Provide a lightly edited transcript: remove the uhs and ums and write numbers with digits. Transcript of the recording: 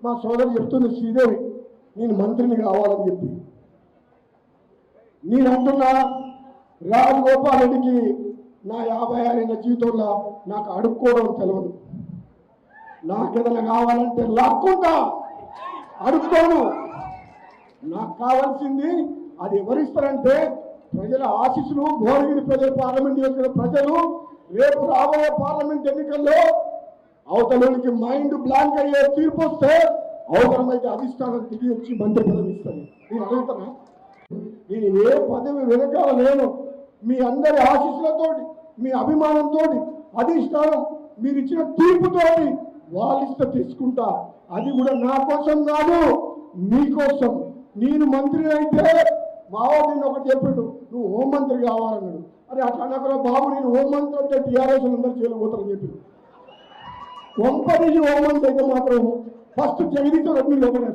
మా సోదరు చెప్తుంది శ్రీదేవి నేను మంత్రిని కావాలని చెప్పి. నేను అంటున్నా రాజగోపాల్ రెడ్డికి నా 56 ఏళ్ళ జీవితంలో నాకు అడుక్కోవడం తెలియదు. నాకేదైనా కావాలంటే లాక్కుంటా, అడుక్కోను. నాకు కావాల్సింది అది ఎవరిస్తారంటే ప్రజల ఆశీస్సులు. భువనగిరి ప్రజలు, పార్లమెంట్ నియోజకవర్గ ప్రజలు రేపు రాబోయే పార్లమెంట్ ఎన్నికల్లో అవతలకి మైండ్ బ్లాంక్ అయ్యే తీర్పు వస్తే అవసరమైతే అధిష్టానం తిరిగి వచ్చి మంత్రి పదవి ఇస్తుంది. నేను అడుగుతున్నా, నేను ఏ పదవి వెనకాల లేను. మీ అందరి ఆశీస్సులతోటి, మీ అభిమానంతో, అధిష్టానం మీరు ఇచ్చిన తీర్పుతోటి వాళ్ళిష్ట తీసుకుంటా. అది కూడా నా కోసం కాదు, మీకోసం. నేను మంత్రి అయితే బాబు నేను ఒకటి చెప్పాడు, నువ్వు హోంమంత్రి కావాలన్నాడు. అరే అట్లా అనకుండా బాబు నేను హోంమంత్రి అంటే టీఆర్ఎస్ అందరూ చేయలేకపోతారని చెప్పి కొంపదీసి హోంమంత్రి అయితే మాత్రం ఫస్ట్ జగదీశ్వర రెడ్డి లోపల